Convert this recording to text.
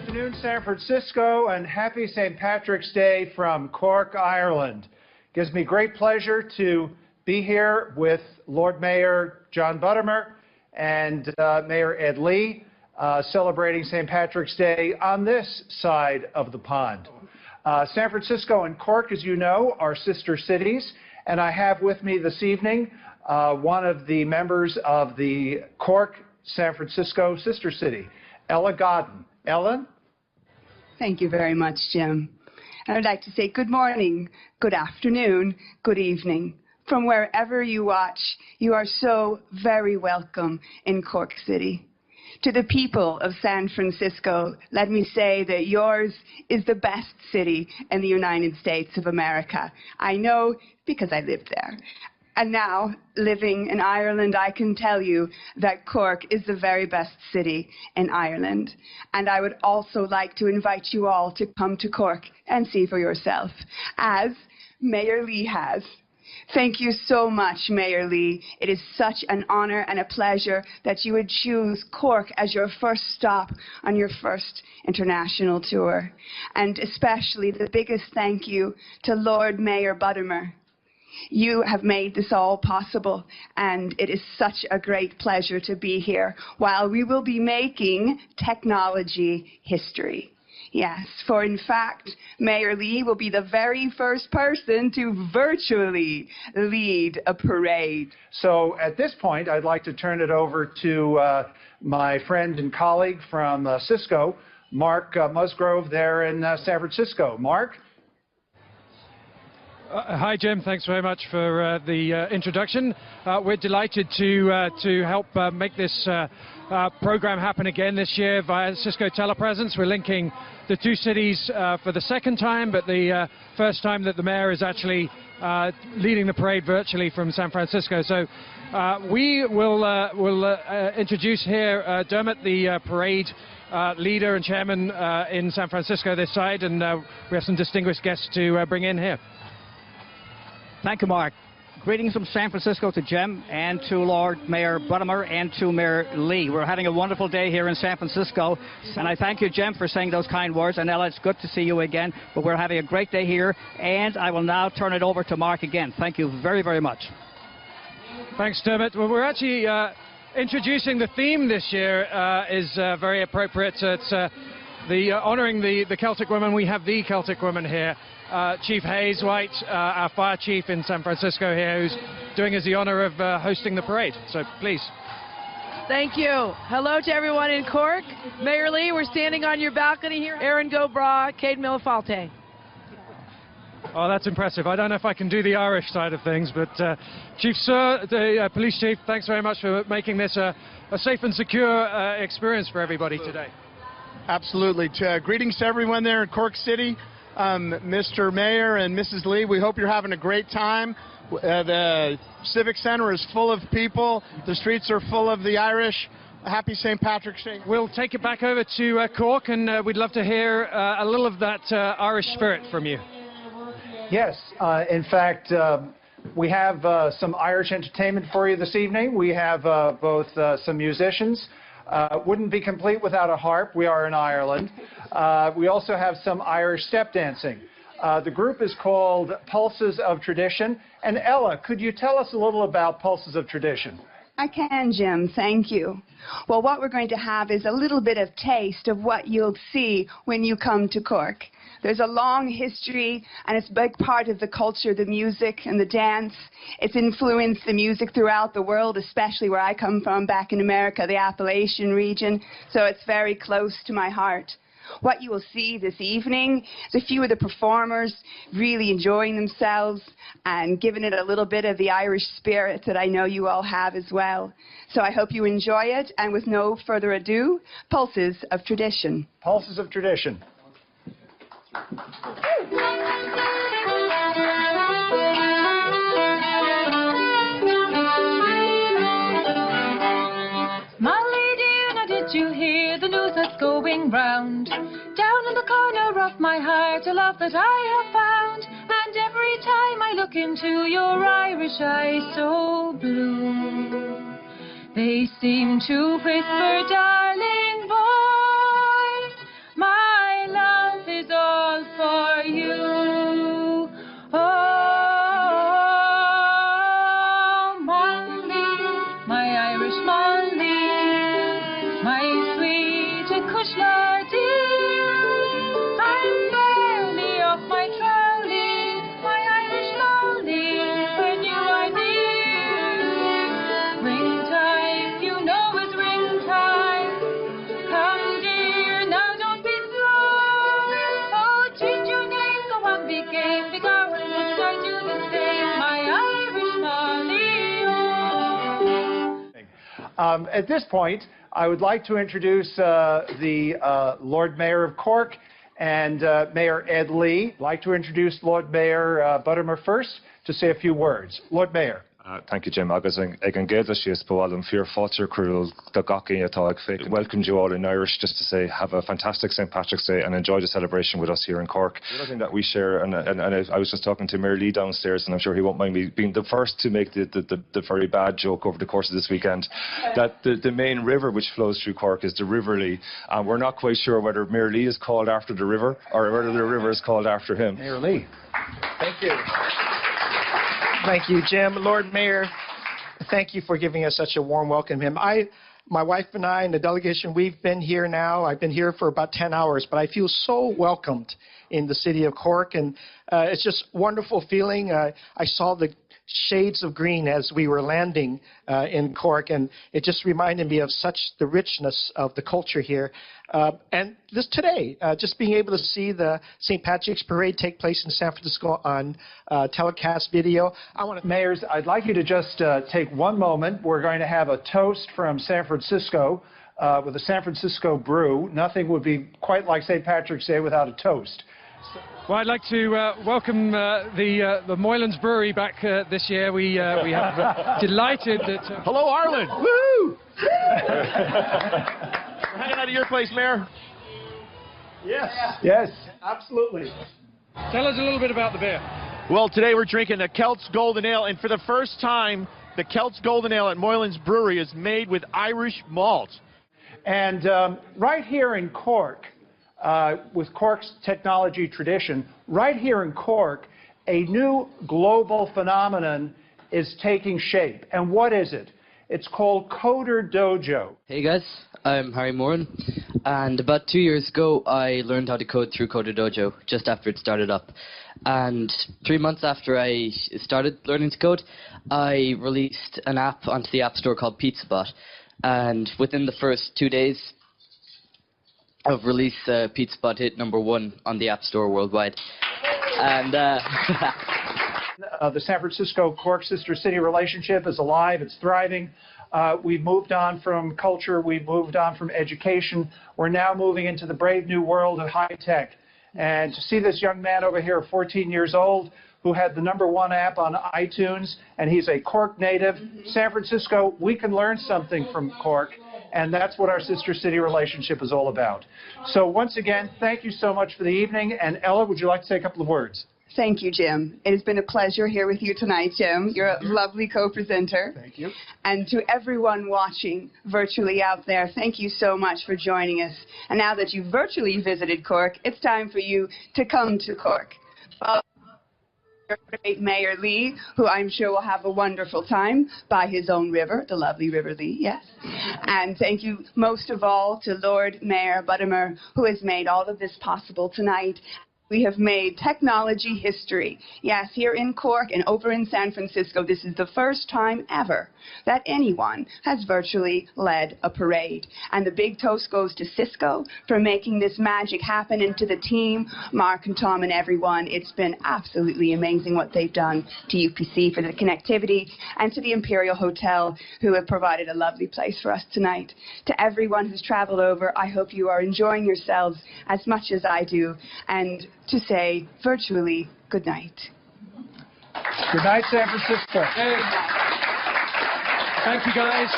afternoon, San Francisco, and happy St. Patrick's Day from Cork, Ireland. It gives me great pleasure to be here with Lord Mayor John Buttimer and Mayor Ed Lee, celebrating St. Patrick's Day on this side of the pond. San Francisco and Cork, as you know, are sister cities, and I have with me this evening one of the members of the Cork-San Francisco sister city, Ella Godden. Ellen? Thank you very much, Jim. And I'd like to say good morning, good afternoon, good evening. From wherever you watch, you are so very welcome in Cork City. To the people of San Francisco, let me say that yours is the best city in the United States of America. I know because I lived there. And now, living in Ireland, I can tell you that Cork is the very best city in Ireland. And I would also like to invite you all to come to Cork and see for yourself, as Mayor Lee has. Thank you so much, Mayor Lee. It is such an honor and a pleasure that you would choose Cork as your first stop on your first international tour. And especially the biggest thank you to Lord Mayor Buttimer. You have made this all possible, and it is such a great pleasure to be here while we will be making technology history. Yes, for in fact, Mayor Lee will be the very first person to virtually lead a parade. So at this point, I'd like to turn it over to my friend and colleague from Cisco, Mark Musgrove there in San Francisco. Mark? Hi, Jim. Thanks very much for the introduction. We're delighted to help make this program happen again this year via Cisco Telepresence. We're linking the two cities for the second time, but the first time that the mayor is actually leading the parade virtually from San Francisco. So we will introduce here Dermot, the parade leader and chairman in San Francisco this side, and we have some distinguished guests to bring in here. Thank you, Mark. Greetings from San Francisco to Jim and to Lord Mayor Buttimer and to Mayor Lee. We're having a wonderful day here in San Francisco, and I thank you, Jim, for saying those kind words. And Ella, it's good to see you again, but we're having a great day here, and I will now turn it over to Mark again. Thank you very, very much. Thanks, Dermot. Well, we're actually introducing the theme this year is very appropriate. It's honouring the Celtic women. We have the Celtic women here. Chief Hayes White, our fire chief in San Francisco here, who's doing us the honor of hosting the parade. So please. Thank you. Hello to everyone in Cork. Mayor Lee, we're standing on your balcony here. Aaron Gobra, Cade Milifalte. Oh, that's impressive. I don't know if I can do the Irish side of things, but Chief Sir, the police chief, thanks very much for making this a safe and secure experience for everybody today. Absolutely. Greetings to everyone there in Cork City. Mr. Mayor and Mrs. Lee, we hope you're having a great time. The Civic Center is full of people. The streets are full of the Irish. Happy St. Patrick's Day. We'll take it back over to Cork, and we'd love to hear a little of that Irish spirit from you. Yes. In fact, we have some Irish entertainment for you this evening. We have both some musicians. Wouldn't be complete without a harp. We are in Ireland. We also have some Irish step dancing. The group is called Pulses of Tradition. And Ella, could you tell us a little about Pulses of Tradition? I can, Jim. Thank you. Well, what we're going to have is a little bit of taste of what you'll see when you come to Cork. There's a long history, and it's a big part of the culture, the music and the dance. It's influenced the music throughout the world, especially where I come from back in America, the Appalachian region, so it's very close to my heart. What you will see this evening is a few of the performers really enjoying themselves and giving it a little bit of the Irish spirit that I know you all have as well. So I hope you enjoy it, and with no further ado, Pulses of Tradition. Pulses of Tradition. Molly dear, now did you hear the news that's going round? Down in the corner of my heart, a love that I have found. And every time I look into your Irish eyes so blue, they seem to whisper, darling boy, my At this point, I would like to introduce the Lord Mayor of Cork and Mayor Ed Lee. I'd like to introduce Lord Mayor Buttimer first to say a few words. Lord Mayor. Thank you, Jim. Agus an géad is Poal fear fáilte cruúil do gaci atá ag féic. Welcome you all in Irish, just to say have a fantastic St. Patrick's Day and enjoy the celebration with us here in Cork. The other thing that we share, and I was just talking to Mayor Lee downstairs, and I'm sure he won't mind me being the first to make the very bad joke over the course of this weekend, that the main river which flows through Cork is the River Lee. We're not quite sure whether Mayor Lee is called after the river or whether the river is called after him. Mayor Lee. Thank you. Thank you, Jim. Lord Mayor, thank you for giving us such a warm welcome. My wife and I and the delegation, we've been here now. I've been here for about 10 hours, but I feel so welcomed in the city of Cork, and it's just a wonderful feeling. I saw the shades of green as we were landing in Cork, and it just reminded me of such the richness of the culture here. And just today, just being able to see the St. Patrick's Parade take place in San Francisco on telecast video. Mayors, I'd like you to just take one moment. We're going to have a toast from San Francisco with a San Francisco brew. Nothing would be quite like St. Patrick's Day without a toast. Well, I'd like to welcome the Moylan's Brewery back this year. We have delighted that... Hello, Ireland! Woo! We're hanging out at your place, Mayor. Yes. Yes. Absolutely. Tell us a little bit about the beer. Well, today we're drinking the Celt's Golden Ale, and for the first time, the Celt's Golden Ale at Moylan's Brewery is made with Irish malt. And right here in Cork, with Cork's technology tradition, right here in Cork, a new global phenomenon is taking shape. And what is it? It's called Coder Dojo. Hey guys, I'm Harry Moran, and about 2 years ago I learned how to code through Coder Dojo just after it started up. And 3 months after I started learning to code, I released an app onto the App Store called PizzaBot. And within the first 2 days of release, PizzaBot hit #1 on the App Store worldwide. And the San Francisco-Cork sister city relationship is alive. It's thriving. We've moved on from culture. We've moved on from education. We're now moving into the brave new world of high tech. And to see this young man over here, 14 years old, who had the #1 app on iTunes, and he's a Cork native. San Francisco, we can learn something from Cork, and that's what our sister city relationship is all about. So once again, thank you so much for the evening. And Ella, would you like to say a couple of words? Thank you, Jim. It has been a pleasure here with you tonight, Jim. You're a lovely co-presenter. Thank you. And to everyone watching virtually out there, thank you so much for joining us. And now that you've virtually visited Cork, it's time for you to come to Cork. Great Mayor Lee, who I'm sure will have a wonderful time by his own river, the lovely River Lee, yes. And thank you most of all to Lord Mayor Buttimer, who has made all of this possible tonight. We have made technology history. Yes, here in Cork and over in San Francisco, this is the first time ever that anyone has virtually led a parade. And the big toast goes to Cisco for making this magic happen, and to the team, Mark and Tom and everyone. It's been absolutely amazing what they've done to UPC for the connectivity, and to the Imperial Hotel, who have provided a lovely place for us tonight. To everyone who's traveled over, I hope you are enjoying yourselves as much as I do, and to say virtually good night. Good night, San Francisco. Hey. Thank you, guys.